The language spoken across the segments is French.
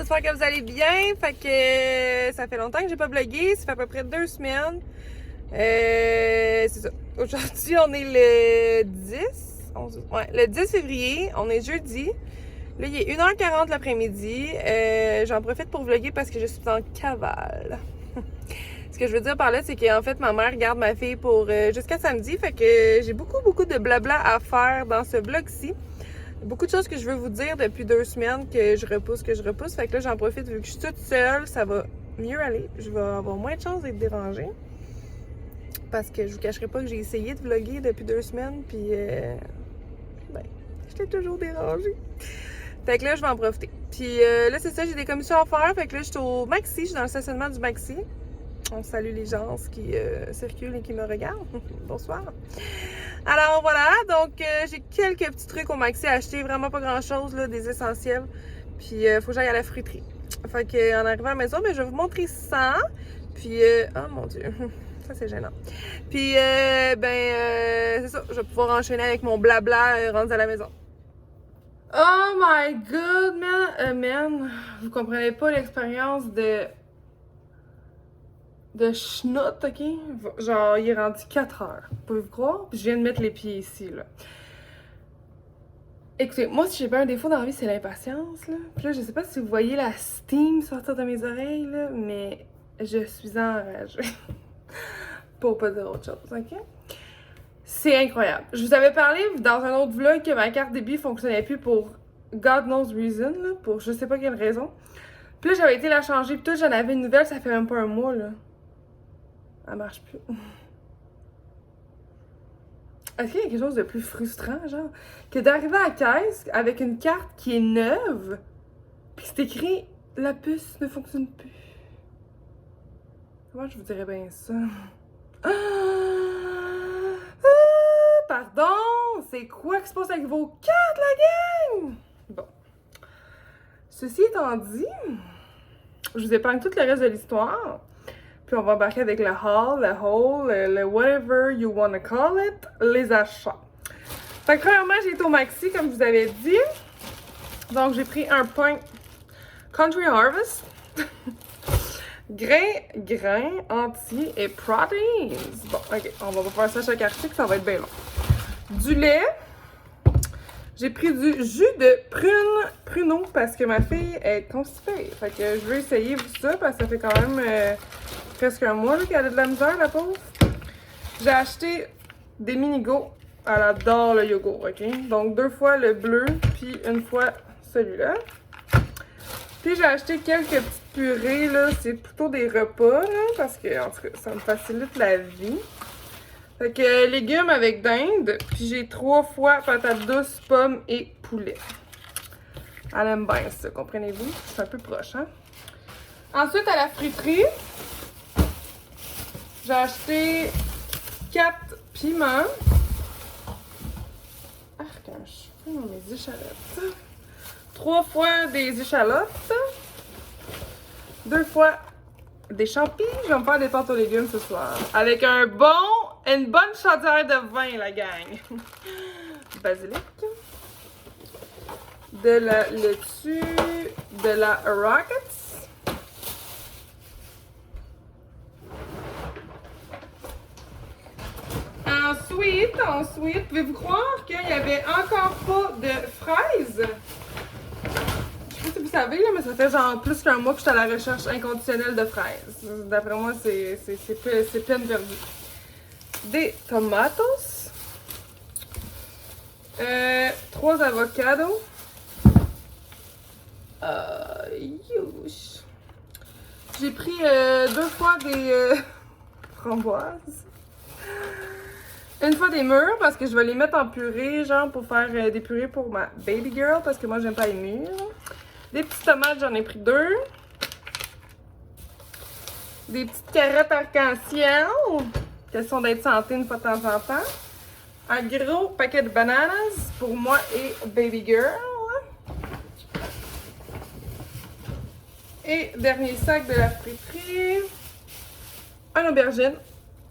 j'espère que vous allez bien. Fait que ça fait longtemps que j'ai pas vlogué, ça fait à peu près 2 semaines. C'est ça. Aujourd'hui, on est le 10, ouais, le 10 février, on est jeudi. Là, il est 1h40 l'après-midi. J'en profite pour vlogger parce que je suis en cavale. Ce que je veux dire par là, c'est qu'en fait, ma mère garde ma fille pour jusqu'à samedi. Fait que j'ai beaucoup de blabla à faire dans ce vlog-ci. Beaucoup de choses que je veux vous dire depuis 2 semaines que je repousse. Fait que là, j'en profite vu que je suis toute seule, ça va mieux aller. Je vais avoir moins de chances d'être dérangée. Parce que je vous cacherai pas que j'ai essayé de vlogger depuis 2 semaines, puis ben, j'étais toujours dérangée. Fait que là, je vais en profiter. Puis là, c'est ça, j'ai des commissions à faire. Fait que là, je suis au Maxi, je suis dans le stationnement du Maxi. On salue les gens qui circulent et qui me regardent. Bonsoir. Alors voilà, donc j'ai quelques petits trucs au Maxi à acheter, vraiment pas grand chose, là, des essentiels. Puis faut que j'aille à la fruiterie. Fait que en arrivant à la maison, ben, je vais vous montrer ça. Puis oh mon Dieu, ça c'est gênant. Puis c'est ça, je vais pouvoir enchaîner avec mon blabla rendu à la maison. Oh my god, man, vous comprenez pas l'expérience de schnout, ok? Genre, il est rendu 4 heures. Pouvez-vous croire? Puis je viens de mettre les pieds ici, là. Écoutez, moi, si j'ai pas un défaut dans la vie, c'est l'impatience, là. Puis là, je sais pas si vous voyez la steam sortir de mes oreilles, là, mais je suis enragée. Pour pas dire autre chose, ok? C'est incroyable. Je vous avais parlé dans un autre vlog que ma carte débit fonctionnait plus pour God knows reason, là, pour je sais pas quelle raison. Puis là, j'avais été la changer, puis tout, j'en avais une nouvelle, ça fait même pas un mois, là. Elle marche plus. Est-ce qu'il y a quelque chose de plus frustrant, genre, que d'arriver à la caisse avec une carte qui est neuve, puis c'est écrit « La puce ne fonctionne plus ». Comment je vous dirais bien ça? Pardon? C'est quoi qui se passe avec vos cartes, la gang? Bon. Ceci étant dit, je vous épargne tout le reste de l'histoire. Puis on va embarquer avec le haul, le haul, le whatever you wanna call it, les achats. Fait que premièrement, j'ai été au Maxi, comme je vous avais dit. Donc j'ai pris un pain Country Harvest. grain entier et proteins. Bon, ok, on va pas faire ça chaque article, ça va être bien long. Du lait. J'ai pris du jus de pruneau parce que ma fille est constipée. Fait que je veux essayer ça parce que ça fait quand même presque un mois qu'elle a de la misère, la pauvre. J'ai acheté des mini-go. Elle adore le yogourt, ok? Donc 2 fois le bleu, puis 1 fois celui-là. Puis j'ai acheté quelques petites purées, là. C'est plutôt des repas, là, parce que, en tout cas, ça me facilite la vie. Fait que légumes avec dinde, puis j'ai 3 fois patates douces, pommes et poulet. Elle aime bien ça, comprenez-vous? C'est un peu proche, hein? Ensuite, à la friterie, j'ai acheté 4 piments. Arc, un cheveu dans mes échalotes. 3 fois des échalotes. 2 fois des champignons. Je vais me faire des pâtes aux légumes ce soir. Avec une bonne chaudière de vin, la gang. Basilic. De la laitue. De la Rockets. Ensuite, pouvez-vous croire qu'il n'y avait encore pas de fraises? Je sais pas si vous savez, là, mais ça fait genre plus qu'un mois que je suis à la recherche inconditionnelle de fraises. D'après moi, c'est peine perdue. Des tomatos. 3 avocados. Youch. J'ai pris 2 fois des framboises. 1 fois des mûres parce que je vais les mettre en purée, genre pour faire des purées pour ma baby girl parce que moi j'aime pas les mûres. Des petites tomates, j'en ai pris 2. Des petites carottes arc-en-ciel. Question d'être santé une fois de temps en temps. Un gros paquet de bananas pour moi et baby girl. Et dernier sac de la friterie. Un aubergine.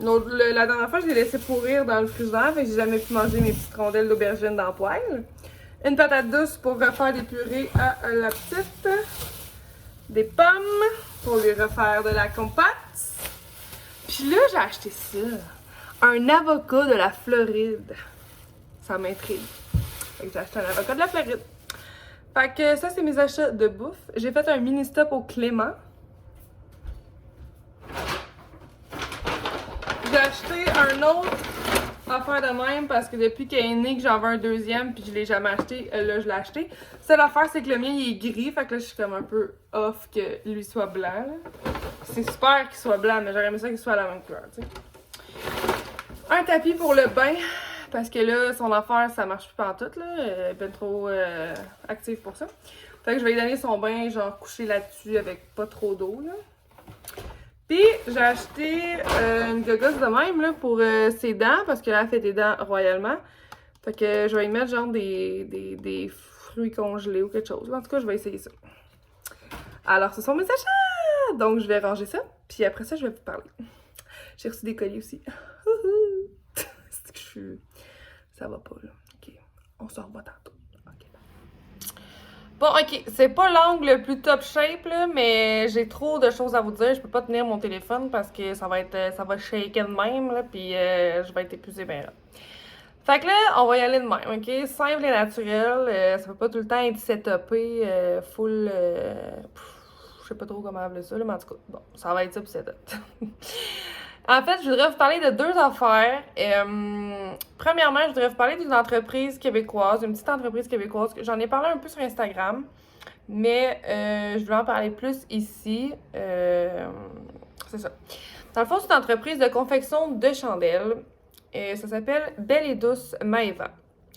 Donc, la dernière fois, je l'ai laissé pourrir dans le frigidaire, fait que j'ai jamais pu manger mes petites rondelles d'aubergine dans le poêle. Une patate douce pour refaire des purées à la petite. des pommes pour lui refaire de la compote. Puis là, j'ai acheté ça. Un avocat de la Floride. Ça m'intrigue. Fait que j'ai acheté un avocat de la Floride. Fait que ça, c'est mes achats de bouffe. J'ai fait un mini-stop au Clément. J'ai acheté un autre affaire de même parce que depuis qu'il est né que j'en veux un deuxième puis je l'ai jamais acheté, là je l'ai acheté. Seule affaire, c'est que le mien il est gris, fait que là je suis comme un peu off que lui soit blanc. C'est super qu'il soit blanc, mais j'aurais aimé ça qu'il soit à la même couleur, tu sais. Un tapis pour le bain. Parce que là, son affaire, ça marche plus pantoute, là. Elle est ben trop active pour ça. Fait que je vais lui donner son bain, genre coucher là-dessus avec pas trop d'eau, là. Puis, j'ai acheté une gogosse de même, là, pour ses dents, parce qu'elle a fait des dents royalement. Fait que je vais y mettre, genre, des fruits congelés ou quelque chose. En tout cas, je vais essayer ça. Alors, ce sont mes achats! Donc, je vais ranger ça. Puis après ça, je vais vous parler. J'ai reçu des colis aussi. C'est que je suis... Ça va pas, là. OK. On se revoit tantôt. OK. Bon, OK. C'est pas l'angle le plus top shape, là, mais j'ai trop de choses à vous dire. Je peux pas tenir mon téléphone parce que ça va shaker de même, là, puis je vais être épuisée bien là. Fait que là, on va y aller de même, OK? Simple et naturel. Ça peut pas tout le temps être setupé, full... je sais pas trop comment appeler ça, là, mais en tout cas, bon, ça va être ça puis setup. En fait, je voudrais vous parler de deux affaires. Premièrement, je voudrais vous parler d'une entreprise québécoise, une petite entreprise québécoise. J'en ai parlé un peu sur Instagram, mais je voulais en parler plus ici. C'est ça. Dans le fond, c'est une entreprise de confection de chandelles. Ça s'appelle Belle et Douce Maeva.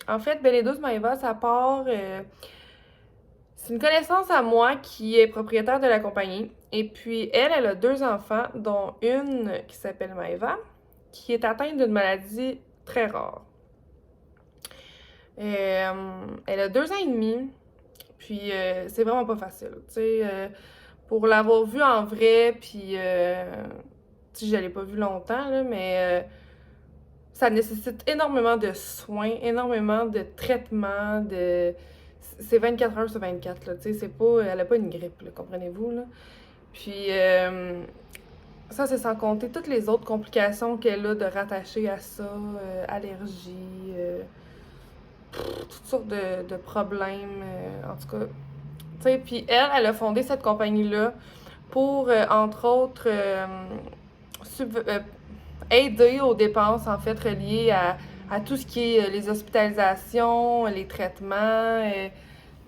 En fait, Belle et Douce Maeva, ça part... c'est une connaissance à moi qui est propriétaire de la compagnie. Et puis, elle a deux enfants, dont une qui s'appelle Maeva, qui est atteinte d'une maladie très rare. Elle a 2 ans et demi, puis c'est vraiment pas facile. Tu sais, pour l'avoir vue en vrai, puis tu sais, je l'ai pas vue longtemps, là, mais ça nécessite énormément de soins, énormément de traitements, c'est 24 heures sur 24, là, tu sais, c'est pas... Elle a pas une grippe, là, comprenez-vous, là. Puis, ça, c'est sans compter toutes les autres complications qu'elle a de rattacher à ça, allergies, toutes sortes de problèmes, en tout cas. Tu sais, puis elle a fondé cette compagnie-là pour, entre autres, aider aux dépenses, en fait, reliées à tout ce qui est les hospitalisations, les traitements. Tu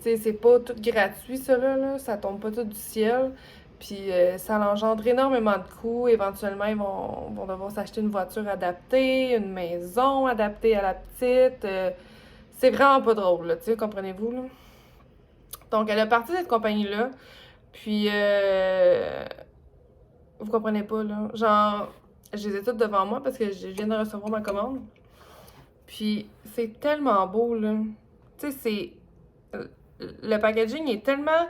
sais, c'est pas tout gratuit, ça, là, ça tombe pas tout du ciel. Puis ça engendre énormément de coûts. Éventuellement, ils vont devoir s'acheter une voiture adaptée, une maison adaptée à la petite. C'est vraiment pas drôle, là, tu sais, comprenez-vous, là? Donc, elle a parti de cette compagnie-là. Puis, vous comprenez pas, là. Genre, je les ai toutes devant moi parce que je viens de recevoir ma commande. Puis, c'est tellement beau, là. Tu sais, c'est... Le packaging est tellement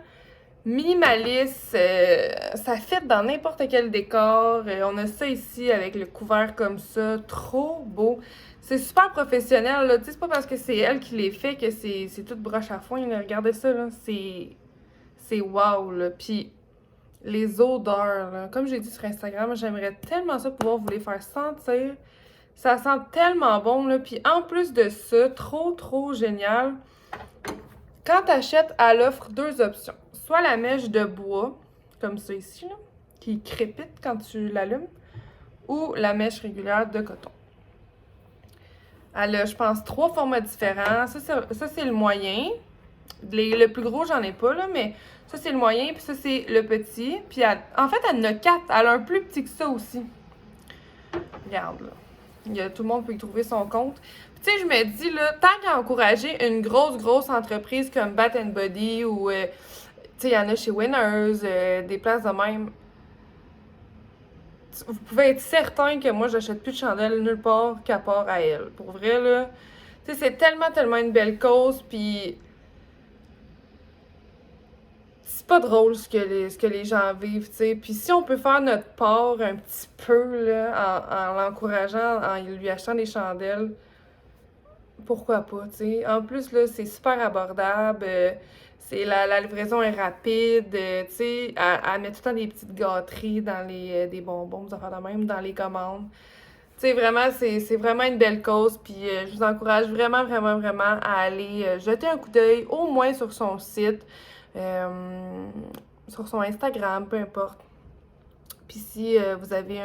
minimaliste, ça fit dans n'importe quel décor. On a ça ici avec le couvert comme ça, trop beau. C'est super professionnel, là. Tu sais, c'est pas parce que c'est elle qui les fait que c'est tout broche à foin, là. Regardez ça, là. C'est wow, là. Puis les odeurs, là. Comme j'ai dit sur Instagram, j'aimerais tellement ça pouvoir vous les faire sentir. Ça sent tellement bon, là. Puis en plus de ça, trop génial. Quand tu achètes, elle offre 2 options. Soit la mèche de bois, comme ça ici, là, qui crépite quand tu l'allumes, ou la mèche régulière de coton. Elle a, je pense, 3 formats différents. Ça c'est le moyen. Le plus gros, j'en ai pas, là, mais ça, c'est le moyen, puis ça, c'est le petit. Puis, en fait, elle en a 4. Elle a un plus petit que ça aussi. Regarde, là. Tout le monde peut y trouver son compte. Tu sais, je me dis, là, tant qu'à encourager une grosse entreprise comme Bath & Body ou, tu sais, il y en a chez Winners, des places de même, vous pouvez être certain que moi, j'achète plus de chandelles nulle part qu'à part à elle. Pour vrai, là, tu sais, c'est tellement une belle cause, puis c'est pas drôle ce que les gens vivent, tu sais. Puis si on peut faire notre part un petit peu, là, en l'encourageant, en lui achetant des chandelles, pourquoi pas, tu sais. En plus, là, c'est super abordable. La livraison est rapide. Tu sais, elle met tout le temps des petites gâteries dans des bonbons, des affaires de même, dans les commandes. Tu sais, vraiment, c'est vraiment une belle cause. Puis je vous encourage vraiment, vraiment, vraiment à aller jeter un coup d'œil, au moins sur son site, sur son Instagram, peu importe. Puis si vous avez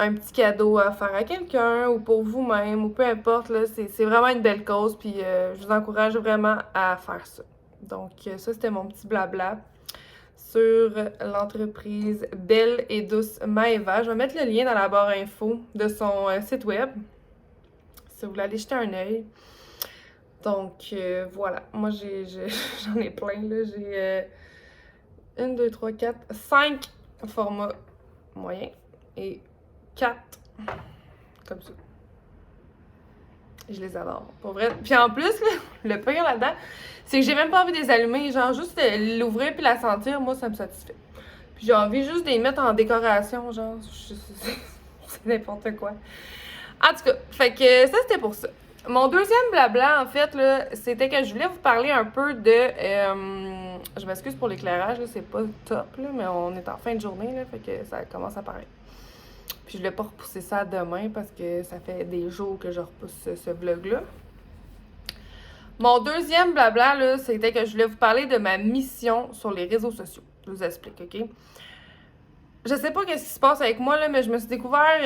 un petit cadeau à faire à quelqu'un ou pour vous-même ou peu importe, là, c'est vraiment une belle cause. Puis je vous encourage vraiment à faire ça. Donc ça, c'était mon petit blabla sur l'entreprise Belle et Douce Maeva. Je vais mettre le lien dans la barre info de son site web si vous voulez aller jeter un œil. Donc voilà, moi j'en ai plein là. J'ai 1, 2, 3, 4, 5 formats moyens et 4 comme ça. Je les adore, pour vrai. Puis en plus, là, le pire là-dedans, c'est que j'ai même pas envie de les allumer. Genre, juste l'ouvrir puis la sentir, moi, ça me satisfait. Puis j'ai envie juste de les mettre en décoration, genre, c'est n'importe quoi. En tout cas, fait que ça, c'était pour ça. Mon deuxième blabla, en fait, là, c'était que je voulais vous parler un peu de... je m'excuse pour l'éclairage, là, c'est pas top, là, mais on est en fin de journée, là, fait que ça commence à paraître. Puis je voulais pas repousser ça demain parce que ça fait des jours que je repousse ce vlog-là. Mon deuxième blabla, là, c'était que je voulais vous parler de ma mission sur les réseaux sociaux. Je vous explique, OK? Je sais pas qu'est-ce qui se passe avec moi, là, mais je me suis découvert...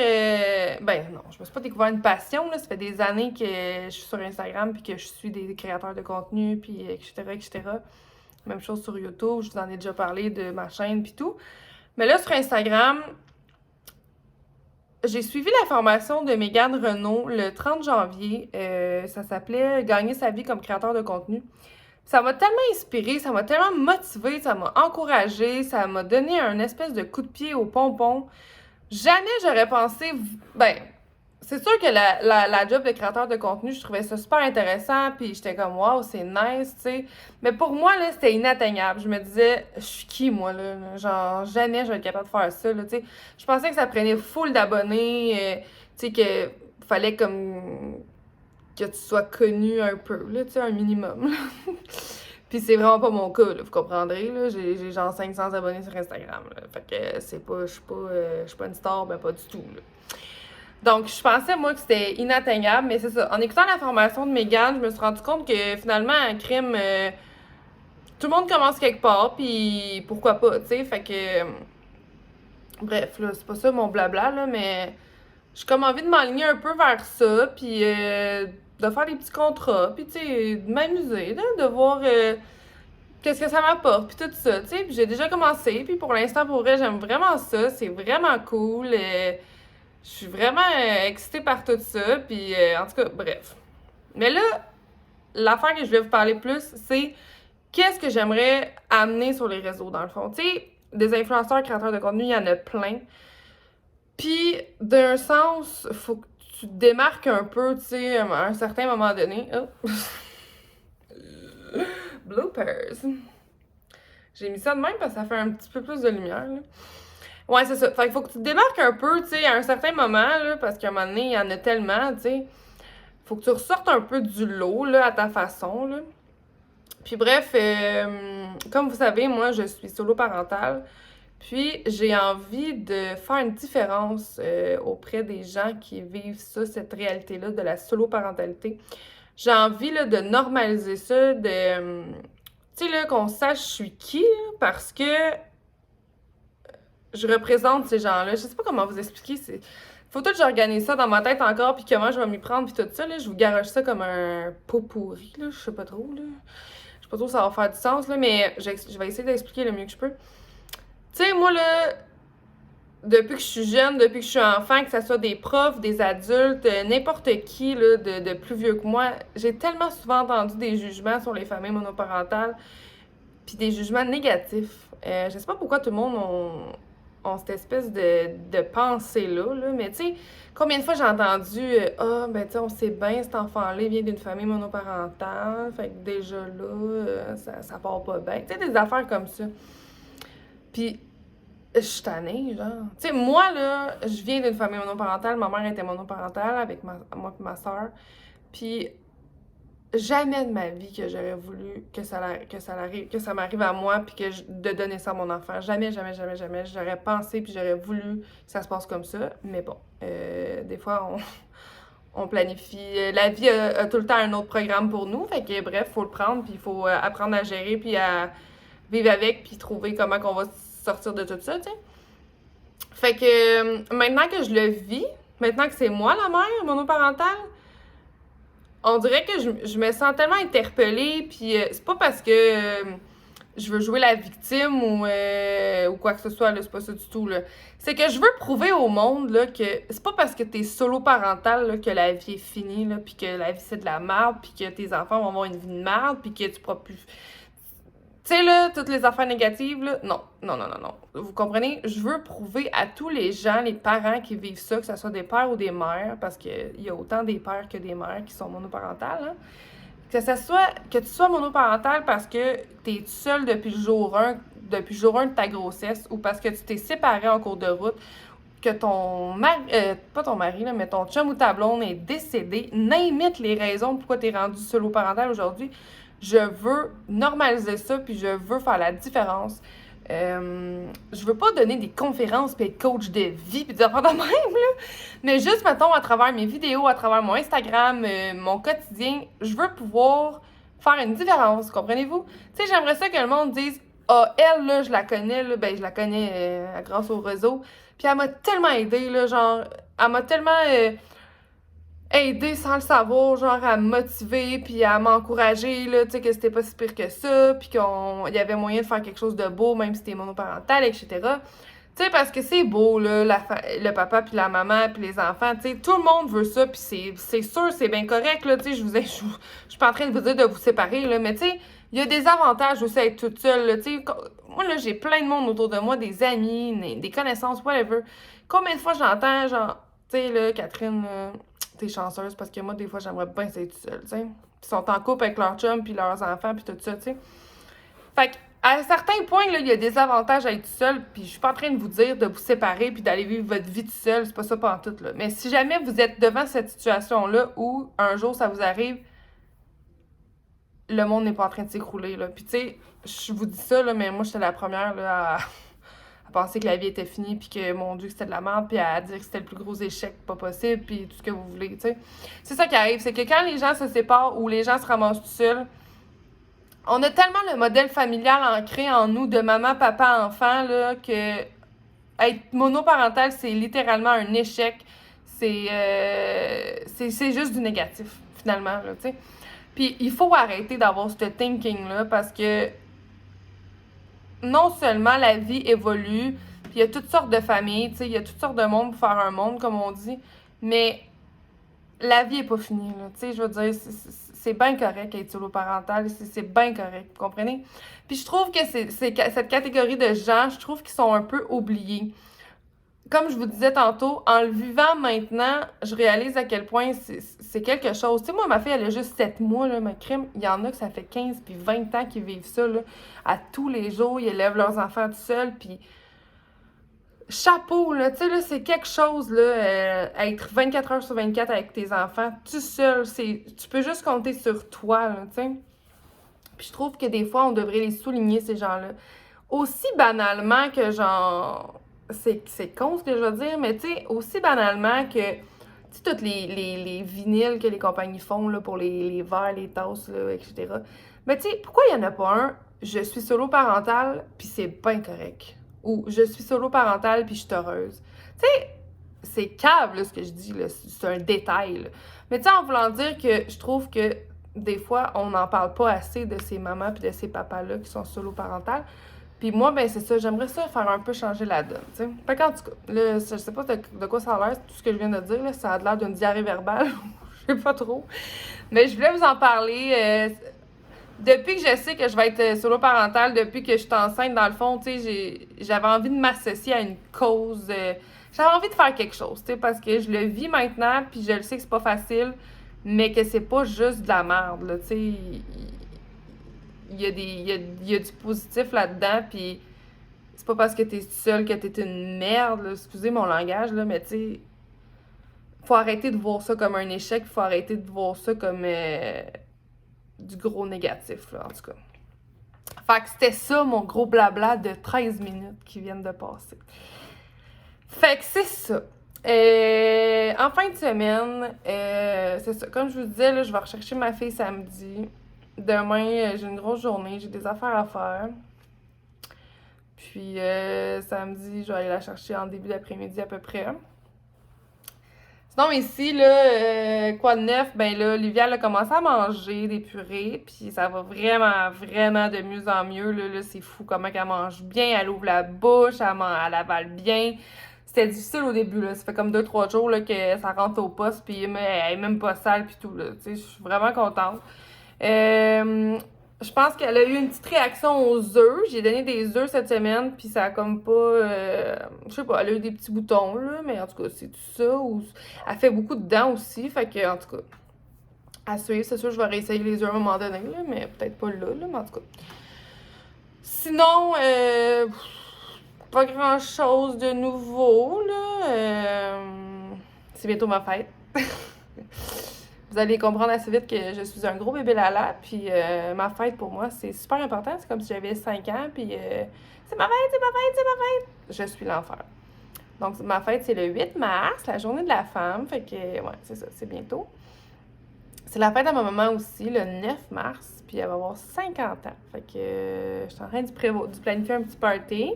ben non, je me suis pas découvert une passion, là. Ça fait des années que je suis sur Instagram puis que je suis des créateurs de contenu, puis etc., etc. Même chose sur YouTube, je vous en ai déjà parlé de ma chaîne puis tout. Mais là, sur Instagram... J'ai suivi la formation de Mégane Renaud le 30 janvier. Ça s'appelait « Gagner sa vie comme créateur de contenu ». Ça m'a tellement inspirée, ça m'a tellement motivée, ça m'a encouragée, ça m'a donné un espèce de coup de pied au pompon. Jamais j'aurais pensé... Ben, c'est sûr que la job de créateur de contenu, je trouvais ça super intéressant, puis j'étais comme « Wow, c'est nice », tu sais. Mais pour moi, là, c'était inatteignable. Je me disais « Je suis qui, moi, là? Genre, jamais je vais être capable de faire ça, là, tu sais. » Je pensais que ça prenait full d'abonnés, tu sais, que fallait comme... que tu sois connu un peu, là, tu sais, un minimum, là. Puis c'est vraiment pas mon cas, là, vous comprendrez, là. J'ai genre 500 abonnés sur Instagram, là. Fait que c'est pas... Je suis pas une star, ben pas du tout, là. Donc, je pensais, moi, que c'était inatteignable, mais c'est ça. En écoutant la formation de Mégane, je me suis rendu compte que, finalement, un crime, tout le monde commence quelque part, puis pourquoi pas, tu sais, fait que... bref, là, c'est pas ça mon blabla, là, mais j'ai comme envie de m'aligner un peu vers ça, puis de faire des petits contrats, puis, tu sais, de m'amuser, là, de voir qu'est-ce que ça m'apporte, puis tout ça, tu sais, puis j'ai déjà commencé, puis pour l'instant, pour vrai, j'aime vraiment ça, c'est vraiment cool, je suis vraiment excitée par tout ça, puis en tout cas, bref. Mais là, l'affaire que je vais vous parler plus, c'est qu'est-ce que j'aimerais amener sur les réseaux, dans le fond. Tu sais, des influenceurs, créateurs de contenu, il y en a plein. Puis, d'un sens, faut que tu te démarques un peu, tu sais, à un certain moment donné. Oh! Bloopers! J'ai mis ça de même parce que ça fait un petit peu plus de lumière, là. Ouais, c'est ça. Fait qu'il faut que tu te démarques un peu, tu sais, à un certain moment, là, parce qu'à un moment donné, il y en a tellement, tu sais. Faut que tu ressortes un peu du lot, là, à ta façon, là. Puis bref, comme vous savez, moi, je suis solo parentale. Puis j'ai envie de faire une différence auprès des gens qui vivent ça, cette réalité-là de la solo-parentalité. J'ai envie, là, de normaliser ça, de... tu sais, là, qu'on sache je suis qui, là, parce que je représente ces gens-là. Je sais pas comment vous expliquer. Faut tout que j'organise ça dans ma tête encore, puis comment je vais m'y prendre, puis tout ça. Là, je vous garoche ça comme un pot pourri, là. Je sais pas trop, là. Je sais pas trop si ça va faire du sens, là, mais je vais essayer d'expliquer le mieux que je peux. Tu sais, moi, là, depuis que je suis jeune, depuis que je suis enfant, que ce soit des profs, des adultes, n'importe qui, là, de plus vieux que moi, j'ai tellement souvent entendu des jugements sur les familles monoparentales, puis des jugements négatifs. Je sais pas pourquoi tout le monde ont cette espèce de pensée-là, là, mais tu sais, combien de fois j'ai entendu « Ah, ben tu sais, on sait bien, cet enfant-là vient d'une famille monoparentale, fait que déjà là, ça part pas bien. » Tu sais, des affaires comme ça. Puis, je suis tannée, genre. Tu sais, moi, là, je viens d'une famille monoparentale, ma mère était monoparentale avec moi et ma soeur. Puis jamais de ma vie que j'aurais voulu que ça m'arrive à moi puis de donner ça à mon enfant. Jamais, jamais, jamais, jamais. J'aurais pensé puis j'aurais voulu que ça se passe comme ça. Mais bon, des fois, on planifie. La vie a tout le temps un autre programme pour nous. Fait que bref, faut le prendre puis il faut apprendre à gérer puis à vivre avec puis trouver comment qu'on va sortir de tout ça, tu sais. Fait que maintenant que je le vis, maintenant que c'est moi la mère monoparentale, on dirait que je me sens tellement interpellée, puis c'est pas parce que je veux jouer la victime ou quoi que ce soit, là, c'est pas ça du tout, là. C'est que je veux prouver au monde, là, que c'est pas parce que t'es solo-parental, là, que la vie est finie, là, puis que la vie c'est de la merde, puis que tes enfants vont avoir une vie de merde, puis que tu pourras plus... Tu sais, là, toutes les affaires négatives, là, non, non, non, non, non. Vous comprenez? Je veux prouver à tous les gens, les parents qui vivent ça, que ce soit des pères ou des mères, parce qu'il y a autant des pères que des mères qui sont monoparentales, hein, que tu sois monoparental parce que t'es seule depuis le jour 1 de ta grossesse, ou parce que tu t'es séparé en cours de route, que ton mari, pas ton mari, là, mais ton chum ou ta blonde est décédé, n'imite les raisons pourquoi t'es rendu solo-parental aujourd'hui. Je veux normaliser ça, puis je veux faire la différence. Je veux pas donner des conférences puis être coach de vie puis des affaires de même, là. Mais juste, mettons, à travers mes vidéos, à travers mon Instagram, mon quotidien, je veux pouvoir faire une différence, comprenez-vous? Tu sais, j'aimerais ça que le monde dise « Ah, elle, là, je la connais, là, ben je la connais grâce au réseau. » Puis elle m'a tellement aidée, là, genre, elle m'a tellement... aider sans le savoir, genre à me motiver puis à m'encourager, là, tu sais, que c'était pas si pire que ça, puis qu'il y avait moyen de faire quelque chose de beau, même si t'es monoparental, etc. Tu sais, parce que c'est beau, là, le papa puis la maman puis les enfants, tu sais, tout le monde veut ça, puis c'est sûr, c'est bien correct, là, tu sais, je suis pas en train de vous dire de vous séparer, là, mais tu sais, il y a des avantages aussi à être toute seule, là, tu sais. Moi, là, j'ai plein de monde autour de moi, des amis, des connaissances, whatever. Combien de fois j'entends, genre, tu sais, là, Catherine, t'es chanceuse, parce que moi, des fois, j'aimerais bien être toute seule, tu sais. Ils sont en couple avec leurs chums, puis leurs enfants, puis tout ça, tu sais. Fait qu'à un certain point, là, il y a des avantages à être seule, puis je suis pas en train de vous dire de vous séparer, puis d'aller vivre votre vie toute seule, c'est pas ça pantoute, là. Mais si jamais vous êtes devant cette situation-là, où un jour ça vous arrive, le monde n'est pas en train de s'écrouler, là. Puis tu sais, je vous dis ça, là, mais moi, j'étais la première, là, à penser que la vie était finie, puis que, mon Dieu, que c'était de la merde, puis à dire que c'était le plus gros échec pas possible, puis tout ce que vous voulez, tu sais. C'est ça qui arrive, c'est que quand les gens se séparent ou les gens se ramassent tout seuls, on a tellement le modèle familial ancré en nous de maman, papa, enfant, là, que être monoparental, c'est littéralement un échec. C'est juste du négatif, finalement, là, tu sais. Puis il faut arrêter d'avoir ce thinking-là, parce que non seulement la vie évolue, puis il y a toutes sortes de familles, tu sais, il y a toutes sortes de monde pour faire un monde, comme on dit, mais la vie est pas finie, là, tu sais, je veux dire, c'est bien correct être solo-parental, c'est bien correct, vous comprenez? Puis je trouve que cette catégorie de gens, je trouve qu'ils sont un peu oubliés. Comme je vous disais tantôt, en le vivant maintenant, je réalise à quel point c'est quelque chose. Tu sais, moi, ma fille, elle a juste 7 mois, là, ma crime. Il y en a que ça fait 15 puis 20 ans qu'ils vivent ça, là, à tous les jours. Ils élèvent leurs enfants tout seuls, puis chapeau, là, tu sais, là, c'est quelque chose, là, être 24 heures sur 24 avec tes enfants, tout seul, tu peux juste compter sur toi, là, tu sais. Puis je trouve que des fois, on devrait les souligner, ces gens-là. Aussi banalement que, genre... C'est con ce que je veux dire, mais tu sais, aussi banalement que, tu sais, tous les vinyles que les compagnies font, là, pour les verres, les tasses, là, etc. Mais tu sais, pourquoi il n'y en a pas un, je suis solo-parental, puis c'est bien correct. Ou je suis solo-parental, puis je suis heureuse. Tu sais, c'est cave, là, ce que je dis, là, c'est un détail, là. Mais tu sais, en voulant dire que je trouve que, des fois, on n'en parle pas assez de ces mamans puis de ces papas-là qui sont solo-parentales. Puis moi, ben c'est ça, j'aimerais ça faire un peu changer la donne, tu sais. Fait qu'en tout cas, là, je sais pas de quoi ça a l'air, tout ce que je viens de dire, là, ça a l'air d'une diarrhée verbale, je sais pas trop. Mais je voulais vous en parler. Depuis que je sais que je vais être solo-parentale, depuis que je suis enceinte, dans le fond, tu sais, j'avais envie de m'associer à une cause. J'avais envie de faire quelque chose, tu sais, parce que je le vis maintenant, puis je le sais que c'est pas facile, mais que c'est pas juste de la merde, là, tu sais. Il y a du positif là-dedans, puis c'est pas parce que t'es seule que t'es une merde, là. Excusez mon langage, là, mais tu sais, faut arrêter de voir ça comme un échec, faut arrêter de voir ça comme du gros négatif, là, en tout cas. Fait que c'était ça, mon gros blabla de 13 minutes qui viennent de passer. Fait que c'est ça. En fin de semaine, c'est ça. Comme je vous disais, là, je vais rechercher ma fille samedi. Demain, j'ai une grosse journée, j'ai des affaires à faire. Puis samedi, je vais aller la chercher en début d'après-midi à peu près. Sinon, ici, là, quoi de neuf? Ben là, Olivia, elle a commencé à manger des purées, puis ça va vraiment, vraiment de mieux en mieux. Là, c'est fou comment elle mange bien, elle ouvre la bouche, elle avale bien. C'était difficile au début, là. Ça fait comme 2-3 jours là, que ça rentre au poste, puis elle est même pas sale, puis tout, là. Tu sais, je suis vraiment contente. Je pense qu'elle a eu une petite réaction aux œufs. J'ai donné des œufs cette semaine, puis ça a comme pas... je sais pas, elle a eu des petits boutons, là, mais en tout cas, c'est tout ça. Ou... Elle fait beaucoup de dents aussi, fait que, en tout cas, à suivre. C'est sûr, je vais réessayer les œufs à un moment donné, là, mais peut-être pas là, mais en tout cas. Sinon, pas grand-chose de nouveau, là. C'est bientôt ma fête. Vous allez comprendre assez vite que je suis un gros bébé Lala, puis ma fête pour moi, c'est super important. C'est comme si j'avais 5 ans, puis c'est ma fête, c'est ma fête, c'est ma fête. Je suis l'enfer. Donc, ma fête, c'est le 8 mars, la journée de la femme, fait que, ouais, c'est ça, c'est bientôt. C'est la fête à ma maman aussi, le 9 mars, puis elle va avoir 50 ans. Fait que je suis en train de planifier un petit party.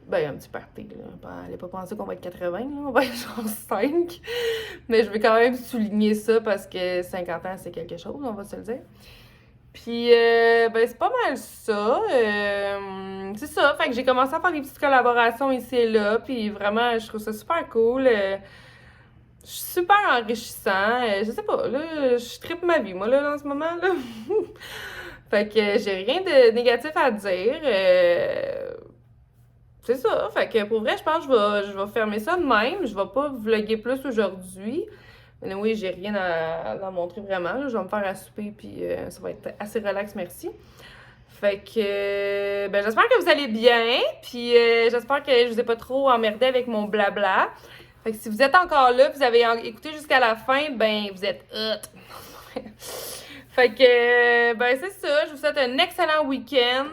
Ben, un petit party, là. Elle n'a pas pensé qu'on va être 80, là. On va être genre 5. Mais je vais quand même souligner ça parce que 50 ans, c'est quelque chose, on va se le dire. Puis, ben, c'est pas mal ça. C'est ça. Fait que j'ai commencé à faire des petites collaborations ici et là. Puis vraiment, je trouve ça super cool. Super enrichissant. Je sais pas, là, je trippe ma vie, moi, là, en ce moment, là. Fait que j'ai rien de négatif à dire. C'est ça. Fait que pour vrai, je pense que je vais fermer ça de même. Je vais pas vlogger plus aujourd'hui. Mais oui, j'ai rien à montrer vraiment, là. Je vais me faire à souper, puis ça va être assez relax, merci. Fait que, ben, j'espère que vous allez bien, puis j'espère que je vous ai pas trop emmerdé avec mon blabla. Fait que si vous êtes encore là, vous avez écouté jusqu'à la fin, ben, vous êtes hot. Fait que, ben, c'est ça. Je vous souhaite un excellent week-end,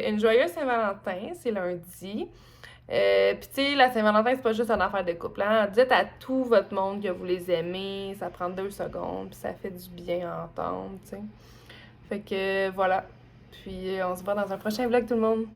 une joyeuse Saint-Valentin, c'est lundi. Puis tu sais, la Saint-Valentin, c'est pas juste une affaire de couple, hein. Dites à tout votre monde que vous les aimez, ça prend 2 secondes, puis ça fait du bien à entendre, tu sais. Fait que voilà. Puis on se voit dans un prochain vlog, tout le monde.